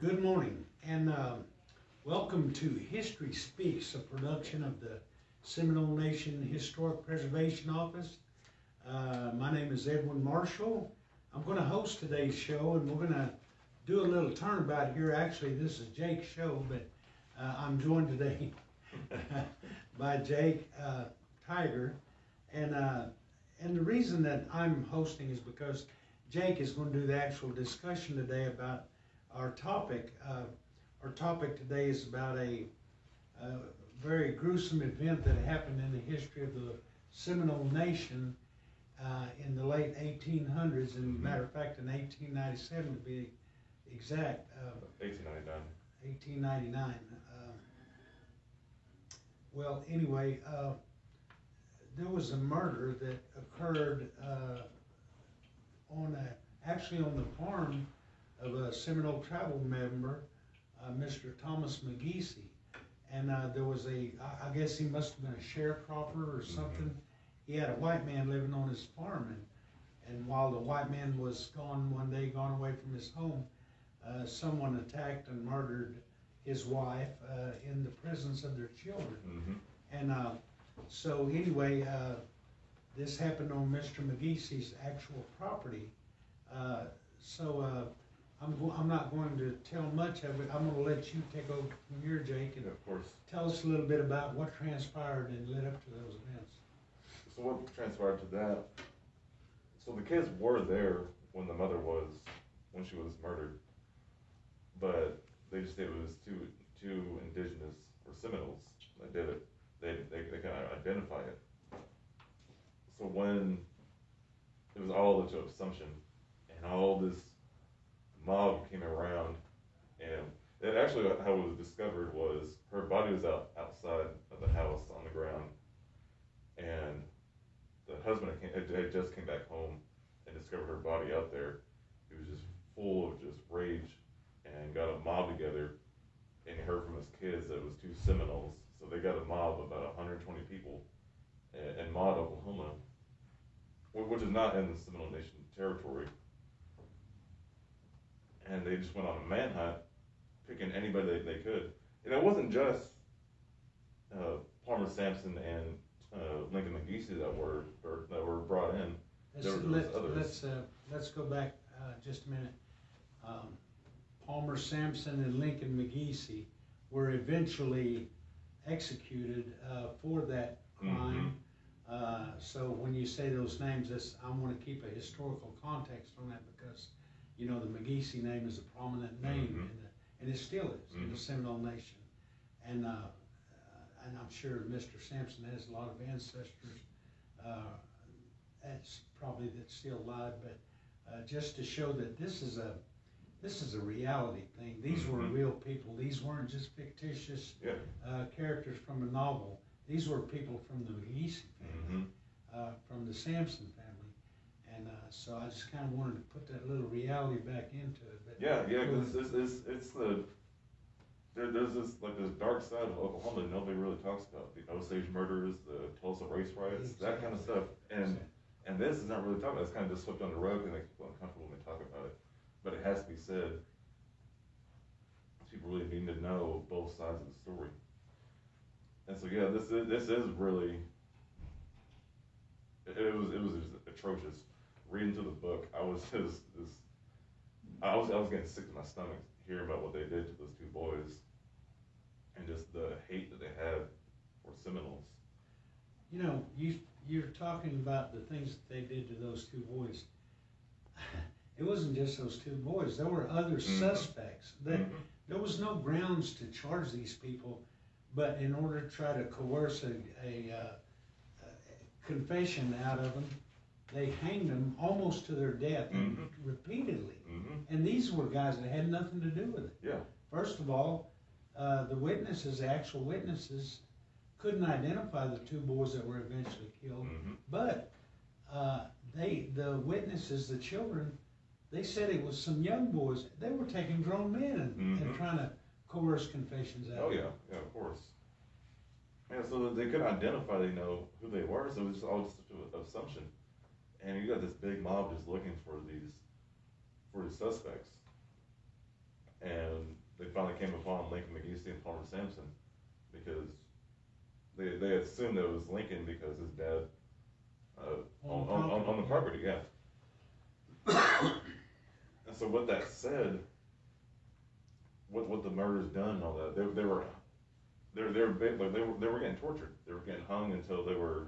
Good morning, and welcome to History Speaks, a production of the Seminole Nation Historic Preservation Office. My name is Edwin Marshall. I'm going to host today's show, and we're going to do a little turnabout here. Actually, this is Jake's show, but I'm joined today by Jake Tiger, and the reason that I'm hosting is because Jake is going to do the actual discussion today about our topic. Our topic today is about a very gruesome event that happened in the history of the Seminole Nation in the late 1800s, and matter of fact, in 1897 to be exact. 1899. 1899. Well, anyway, there was a murder that occurred actually on the farm of a Seminole tribal member, Mr. Thomas McGeesey. And there was I guess he must have been a sharecropper or something. He had a white man living on his farm, and while the white man was gone one day, gone away from his home, someone attacked and murdered his wife in the presence of their children. And so anyway, this happened on Mr. McGeesey's actual property. I'm not going to tell much of it. I'm going to let you take over from here, Jake, and of course. tell us a little bit about what transpired and led up to those events. So what transpired to that? So the kids were there when when she was murdered, but they just said it was two indigenous or Seminoles that did it. They kind of identify it. So when it was all the assumption, and all this mob came around, and it actually how it was discovered was her body was outside of the house on the ground, and the husband had just came back home and discovered her body out there. He was just full of just rage, and got a mob together, and he heard from his kids that it was two Seminoles, so they got a mob of about 120 people in Maud, Oklahoma, which is not in the Seminole Nation territory. And they just went on a manhunt, picking anybody they could. And it wasn't just Palmer Sampson and Lincoln McGeesey that were brought in. Let's go back just a minute. Palmer Sampson and Lincoln McGeesey were eventually executed for that crime. So when you say those names, I want to keep a historical context on that, because you know the McGeesey name is a prominent name, and it still is in the Seminole Nation. And I'm sure Mr. Sampson has a lot of ancestors that's still alive. But just to show that this is a reality thing. These were real people. These weren't just fictitious characters from a novel. These were people from the McGeesey family, from the Sampson family. And so I just kind of wanted to put that little reality back into it. But because there's this dark side of Oklahoma that nobody really talks about. The Osage murders, the Tulsa race riots, that kind of stuff. And this is not really talked about. It's kind of just swept under the rug, and makes people uncomfortable when they talk about it. But it has to be said. People really need to know both sides of the story. And so this is really it was just atrocious. Reading through the book, I was getting sick to my stomach hearing about what they did to those two boys, and just the hate that they had for Seminoles. You know, you're talking about the things that they did to those two boys. It wasn't just those two boys. There were other suspects. There was no grounds to charge these people, but in order to try to coerce a confession out of them, they hanged them almost to their death repeatedly. And these were guys that had nothing to do with it. Yeah. First of all, the actual witnesses, couldn't identify the two boys that were eventually killed, but the witnesses, the children, they said it was some young boys. They were taking grown men and trying to coerce confessions out. Oh yeah, of course. Yeah, so they couldn't identify, who they were, so it was just all just an assumption. And you got this big mob just looking for these suspects. and they finally came upon Lincoln McGeesty and Palmer Sampson because they had assumed that it was Lincoln because his dad on the property, yeah. And so with that said, what the murders done and all that, they were getting tortured. They were getting hung until they were,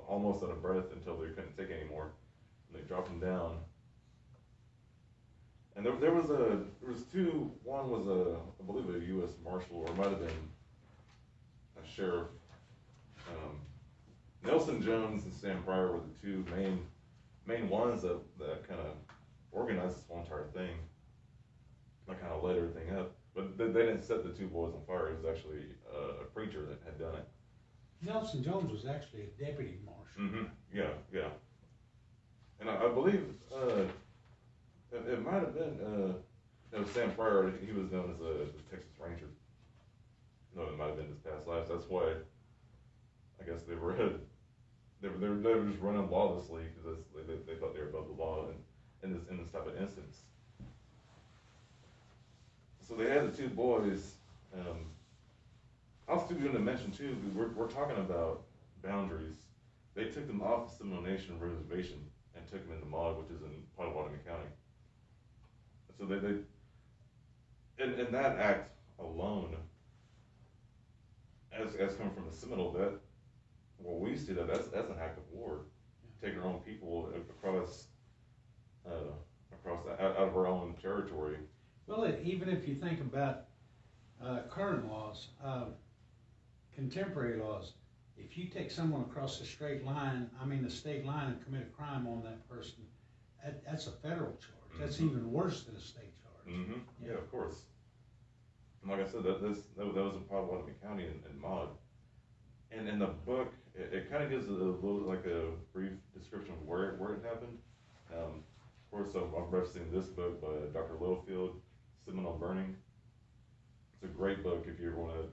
almost out of breath, until they couldn't take anymore. And they dropped them down. And there was two. One was I believe a U.S. Marshal, or it might have been a sheriff. Nelson Jones and Sam Pryor were the two main ones that kind of organized this whole entire thing. That kind of led everything up. But they didn't set the two boys on fire. It was actually a preacher that had done it. Nelson Jones was actually a deputy marshal. Mm-hmm. Yeah. And I believe it might have been Sam Pryor. He was known as the Texas Ranger. No, it might have been his past lives. That's why I guess they were just running lawlessly because they thought they were above the law in this type of instance. So they had the two boys. I was going to mention too. We're talking about boundaries. They took them off the Seminole Nation Reservation and took them into Maud, which is in Pottawatomie County. So they in that act alone, as coming from the Seminole, we see that's an act of war, taking our own people across out of our own territory. Well, even if you think about current laws, contemporary laws, if you take someone across the state line and commit a crime on that person, that's a federal charge. Mm-hmm. That's even worse than a state charge. Mm-hmm. Yeah, of course. And like I said, that was in Pottawatomie County in Maud. And in the book, it kind of gives a little, like a brief description of where it happened. Of course, I'm referencing this book by Dr. Littlefield, Seminole Burning. It's a great book if you ever want to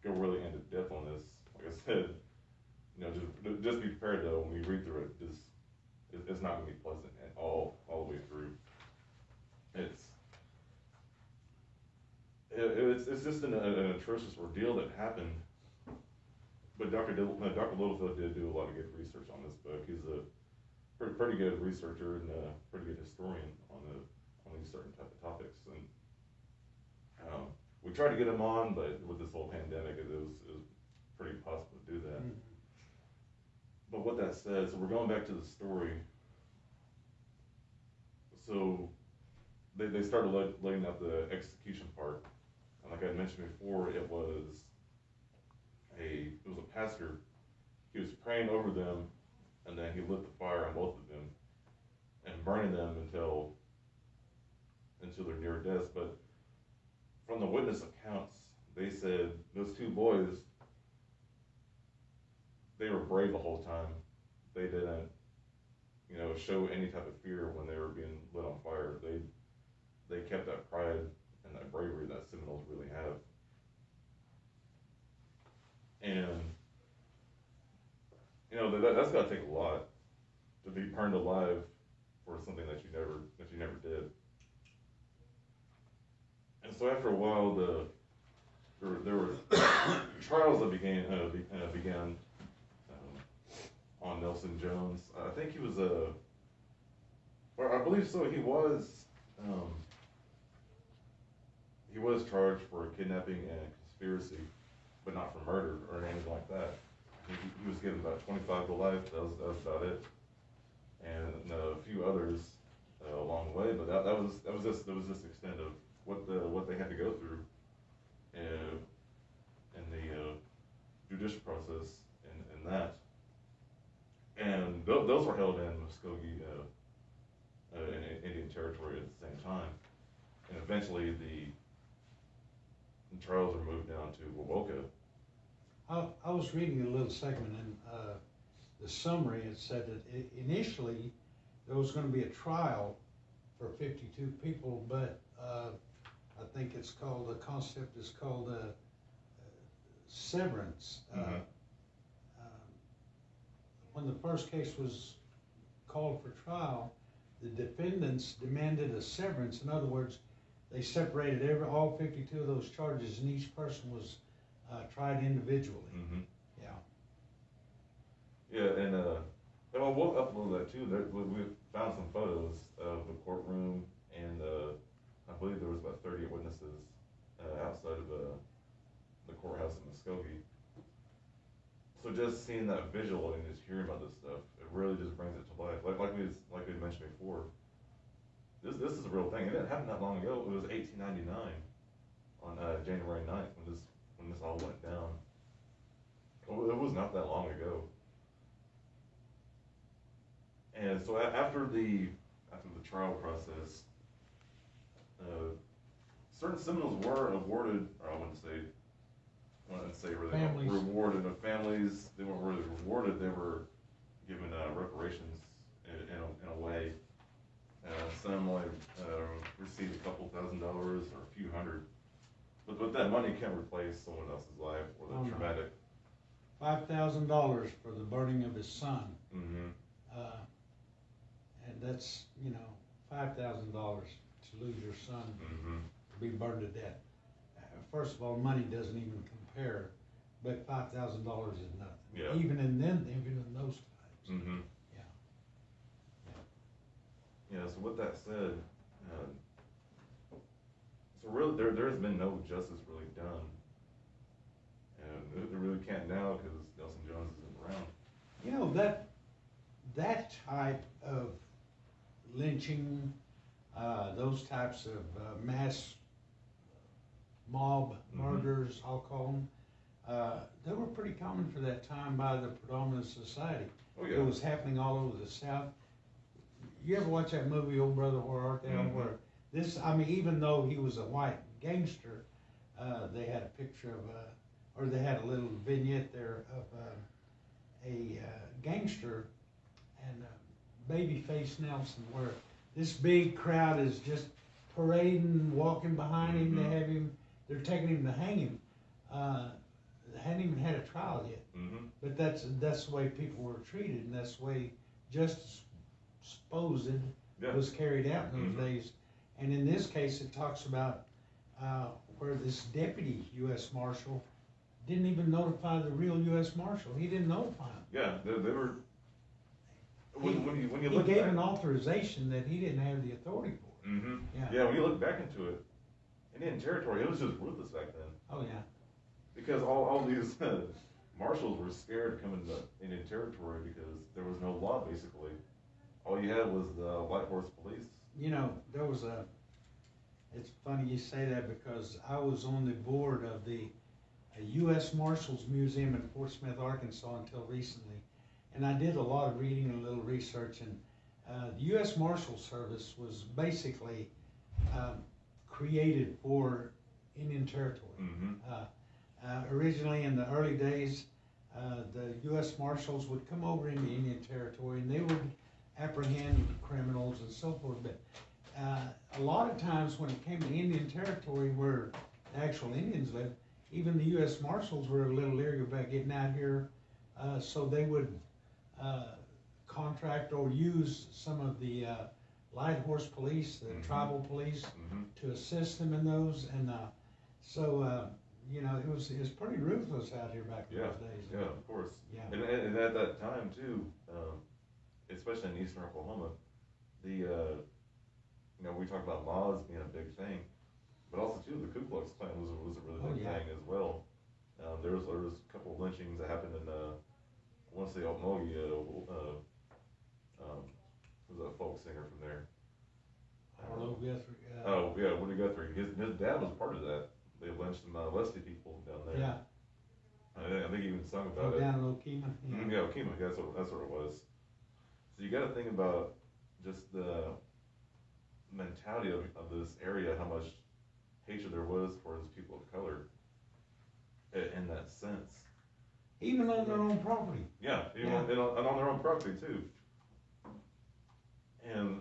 go really into depth on this. Like I said, just be prepared though when we read through it. It's not going to be pleasant at all the way through. It's just an atrocious ordeal that happened. But Dr. Littlefield did do a lot of good research on this book. He's a pretty good researcher and a pretty good historian on these certain type of topics. And we tried to get him on, but with this whole pandemic, it was pretty impossible to do that. Mm-hmm. But what that says, so we're going back to the story. So they started laying out the execution part, and like I mentioned before, it was a pastor. He was praying over them, and then he lit the fire on both of them and burning them until they're near death. But from the witness accounts, they said those two boys, they were brave the whole time. They didn't, show any type of fear when they were being lit on fire. They kept that pride and that bravery that Seminoles really have. And that's got to take a lot to be burned alive for something that you never did. And so after a while, there were trials that began on Nelson Jones. I think he was or I believe so. He was charged for kidnapping and conspiracy, but not for murder or anything like that. He was given about 25 to life. That was about it, and a few others along the way. But that was just the extent of what they had to go through in the judicial process and that. And those were held in Muskogee, in Indian Territory at the same time. And eventually the trials were moved down to Wovoka. I was reading a little segment in the summary. It said that initially there was going to be a trial for 52 people, but I think the concept is called severance. Mm-hmm. When the first case was called for trial, the defendants demanded a severance. In other words, they separated all 52 of those charges, and each person was tried individually. Mm-hmm. Yeah. Yeah, and we'll upload that too. We found some photos of the courtroom, and I believe there was about 30 witnesses outside of the courthouse in Muskogee. So just seeing that visual and just hearing about this stuff, it really just brings it to life. Like we mentioned before, this is a real thing. It didn't happen that long ago. It was 1899 on January 9th when this all went down. It was not that long ago. And so after the trial process, certain Seminoles were awarded, or I wouldn't say really Families. rewarded. The families, they weren't really rewarded. They were given reparations in a way. Some received a couple $1,000s or a few hundred, but that money can't replace someone else's life or the traumatic. $5,000 for the burning of his son. Mm-hmm. And that's, $5,000 to lose your son, Mm-hmm. to be burned to death. First of all, money doesn't even compare, but $5,000 is nothing. Yeah. Even in those times. Mm-hmm. Yeah, so with that said, so really there's been no justice really done. And there really can't now because Nelson Jones isn't around. That type of lynching, those types of mass mob murders, I'll call them, they were pretty common for that time by the predominant society. Oh, yeah. It was happening all over the South. You ever watch that movie, Old Brother, Where Art Thou? Mm-hmm. Where even though he was a white gangster, they had a picture of, or they had a little vignette there of a gangster and Babyface Nelson, where this big crowd is just parading, walking behind him. Mm-hmm. They have him, they're taking him to hang him. They hadn't even had a trial yet. Mm-hmm. But that's the way people were treated, and that's the way justice supposed was carried out in those days. And in this case, it talks about where this deputy U.S. Marshal didn't even notify the real U.S. Marshal. He didn't notify him. Yeah, they were. When you He look gave back, an authorization that he didn't have the authority for. Mm-hmm. Yeah. Yeah, when you look back into it, Indian Territory, it was just ruthless back then. Oh yeah. Because all these marshals were scared coming to Indian Territory because there was no law basically. All you had was the White Horse Police. There was it's funny you say that because I was on the board of the U.S. Marshals Museum in Fort Smith, Arkansas until recently. And I did a lot of reading and a little research, and the U.S. Marshal Service was basically created for Indian Territory. Mm-hmm. Originally in the early days, the U.S. Marshals would come over into Indian Territory and they would apprehend criminals and so forth, but a lot of times when it came to Indian Territory where the actual Indians lived, even the U.S. Marshals were a little leery about getting out here, so they would contract or use some of the light horse police, the tribal police, to assist them in those, and it was pretty ruthless out here back in those days. Yeah, of course. Yeah. And at that time too, especially in eastern Oklahoma, we talk about laws being a big thing, but also too the Ku Klux Klan was a really big thing as well. There was a couple of lynchings that happened in I want to say Okmulgee. Who's a folk singer from there? Arlo Guthrie. Oh yeah, Woody Guthrie. His dad was part of that. They lynched some Leslie people down there. Yeah. I think he even sung about it. Down in Okemah. Yeah, Okemah. That's what it was. So you got to think about just the mentality of this area, how much hatred there was towards people of color in that sense. Even on their own property. Yeah, and on their own property too. And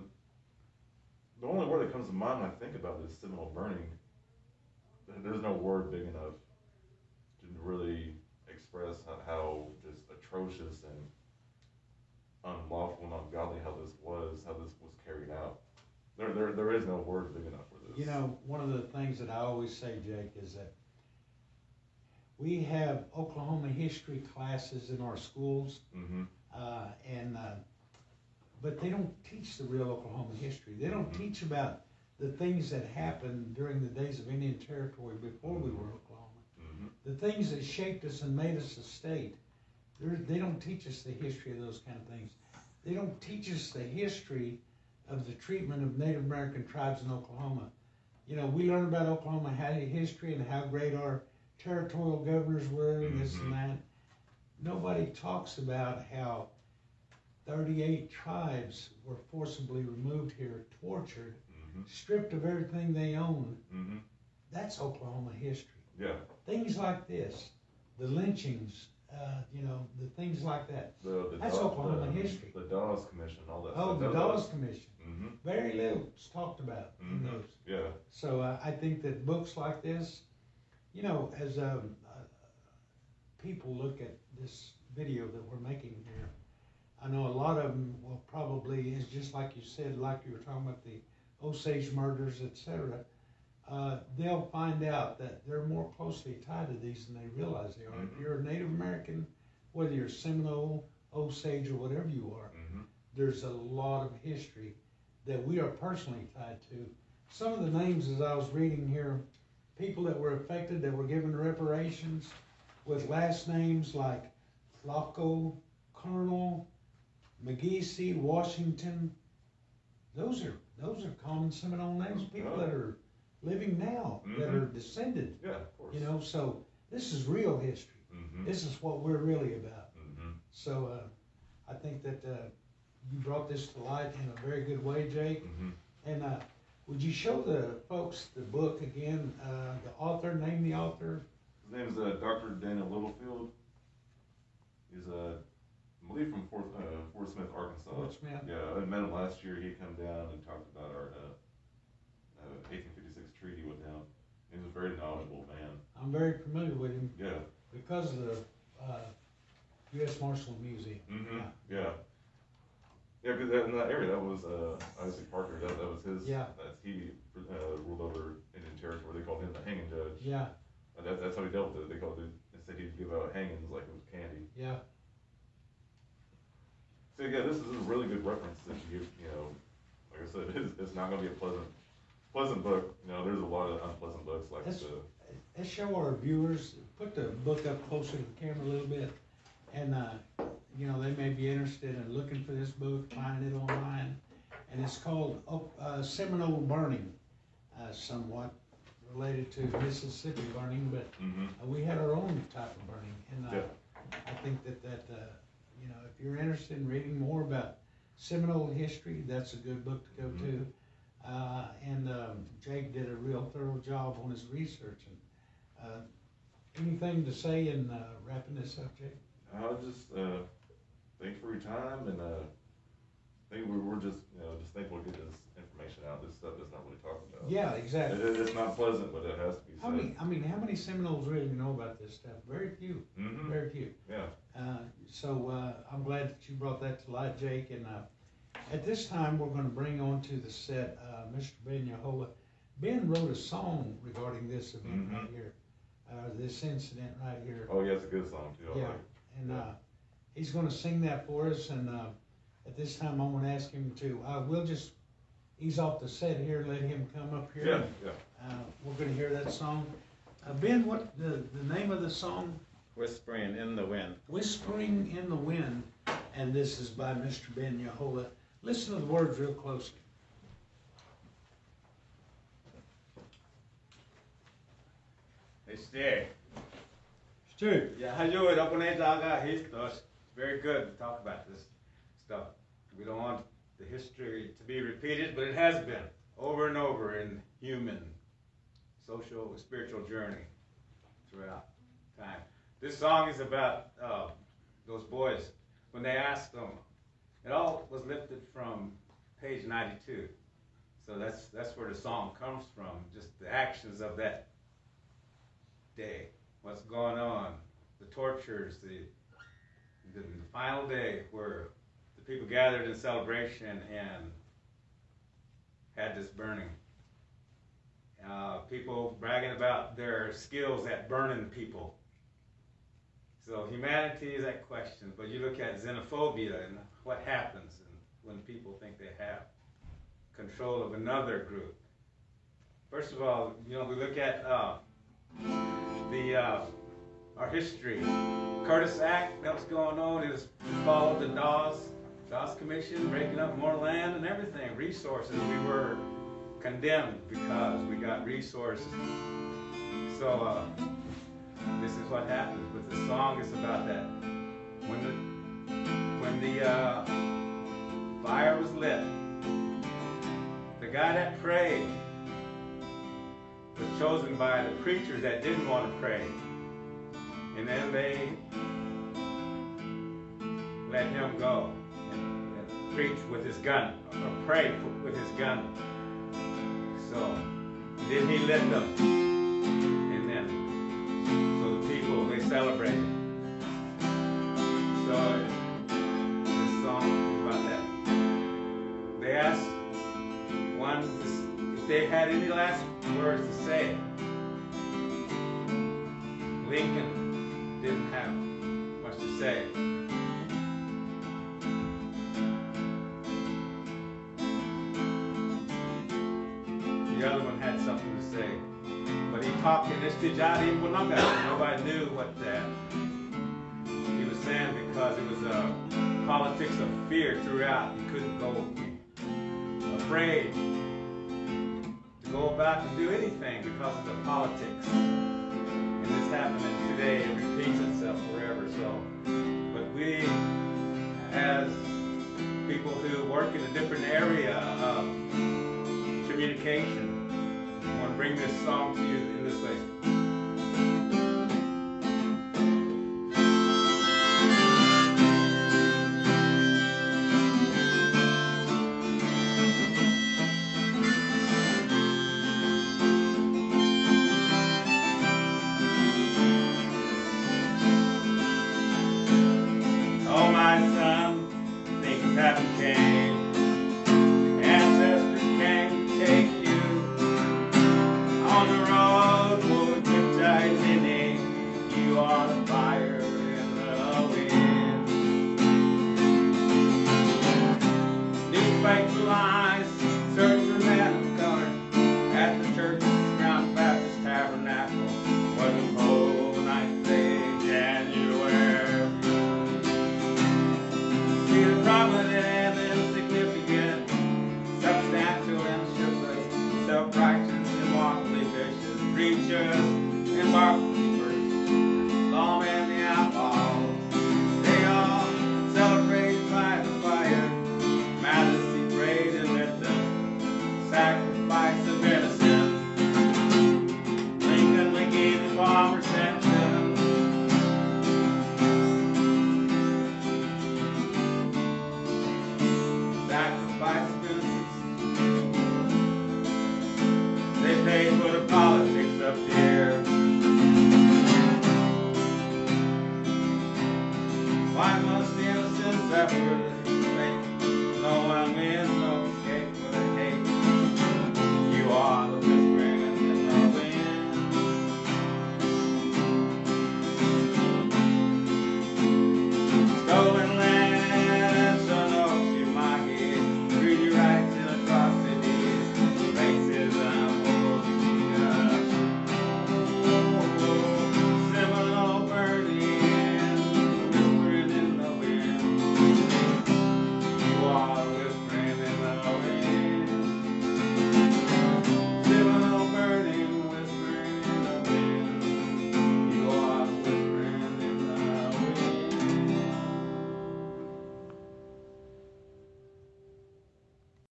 the only word that comes to mind when I think about this Seminole burning, there's no word big enough to really express how just atrocious and unlawful and ungodly how this was carried out. There is no word big enough for this. You know, one of the things that I always say, Jake, is that we have Oklahoma history classes in our schools, Mm-hmm. But they don't teach the real Oklahoma history. They don't teach about the things that happened during the days of Indian Territory before we were Oklahoma. Mm-hmm. The things that shaped us and made us a state. They don't teach us the history of those kind of things. They don't teach us the history of the treatment of Native American tribes in Oklahoma. You know, we learn about Oklahoma history and how great our territorial governors were and this and that. Nobody talks about how 38 tribes were forcibly removed here, tortured, stripped of everything they owned. Mm-hmm. That's Oklahoma history. Yeah. Things like this, the lynchings, you know, the things like that. That's Oklahoma history. The Dawes Commission, all that Oh, stuff. the Dawes Commission. Mm-hmm. Very little is talked about in those. Yeah. So I think that books like this, you know, as people look at this video that we're making here, I know a lot of them will probably, is just like you said, like you were talking about the Osage murders, etc. They'll find out that they're more closely tied to these than they realize they are. If you're a Native American, whether you're Seminole, Osage, or whatever you are, there's a lot of history that we are personally tied to. Some of the names, as I was reading here, people that were affected, that were given reparations with last names like Flacco, Colonel, McGeesee, Washington. Those are common Seminole names. People that are living now, that are descended. Yeah, of course. You know, so this is real history. This is what we're really about. So I think that you brought this to light in a very good way, Jake. And would you show the folks the book again? The author, name the author. His name is Dr. Daniel Littlefield. He's I believe from Fort Smith, Arkansas. Fort Smith. Yeah, I met him last year. He came down and talked about our 1856 treaty with him. He was a very knowledgeable man. I'm very familiar with him. Yeah. Because of the U.S. Marshall Museum. Yeah. Yeah, because in that area, that was Isaac Parker. That was his. Yeah. He ruled over Indian Territory. They called him the hanging judge. Yeah. That's how he dealt with it. They called it. They said he'd give out hangings like it was candy. Yeah. So yeah, this is a really good reference that you know, like I said, it's not going to be a pleasant book. You know, there's a lot of unpleasant books like this. Let's show our viewers, put the book up closer to the camera a little bit, and you know, they may be interested in looking for this book, finding it online, and it's called Seminole Burning, somewhat related to Mississippi burning, but we had our own type of burning, and I think that you know, if you're interested in reading more about Seminole history, that's a good book to go to. And Jake did a real thorough job on his research. And anything to say in wrapping this up, Jake? I'll just thanks for your time, and I think we're just just thankful to get this information out. This stuff is not really talked about. Yeah, exactly. It's not pleasant, but it has to be said. How many Seminoles really know about this stuff? Very few. Very few. Yeah. So I'm glad that you brought that to light, Jake. And at this time, we're going to bring onto the set Mr. Ben Yahola. Ben wrote a song regarding this event right here, this incident right here. Oh, yeah, it's a good song too. Yeah, and he's going to sing that for us. And at this time, I'm going to ask him to. We'll just ease off the set here and let him come up here. Yeah. We're going to hear that song. Ben, what the name of the song? Whispering in the Wind. Whispering in the Wind, and this is by Mr. Ben Yahola. Listen to the words real closely. Hey, Steve. Stu. Yeah, how you It's very good to talk about this stuff. We don't want the history to be repeated, but it has been over and over in human, social, spiritual journey throughout time. This song is about those boys when they asked them. It all was lifted from page 92. So that's where the song comes from, just the actions of that day, what's going on, the tortures, the final day where the people gathered in celebration and had this burning. People bragging about their skills at burning people. So humanity is at question, but you look at xenophobia and what happens when people think they have control of another group. First of all, we look at our history. Curtis Act that was going on, it was followed the Dawes Commission, breaking up more land and everything, resources. We were condemned because we got resources. So this is what happens. But the song is about that. When the fire was lit, the guy that prayed was chosen by the preachers that didn't want to pray. And then they let him go and preach with his gun, or pray with his gun. So then he lit them. And then, so the people, they celebrated. So this song is about that. They asked one if they had any last words to say. Lincoln didn't have much to say. The other one had something to say. But he talked in this Tijadi Bunanga. Nobody knew what he was saying because it was politics of fear throughout. You couldn't go afraid to go about and do anything because of the politics. And this happening today, it repeats itself forever. So, but we, as people who work in a different area of communication, I want to bring this song to you in this way. Oh, my son, things haven't changed. Ancestors came to take you on the road, would you tightening? You are the fire in the wind. Newspaper lines search for men of color at the church's Crown Baptist Tabernacle. Was a cold night day, January. See the prominent and insignificant, substantial and shiftless, self-righteous and morally vicious, preachers and barkeepers, lawmen and the outlaws. They all celebrated by the fire. Majesty prayed and lit the sacrifice of innocence. Lincoln, we gave the bomber sentence. Sacrifice of innocence.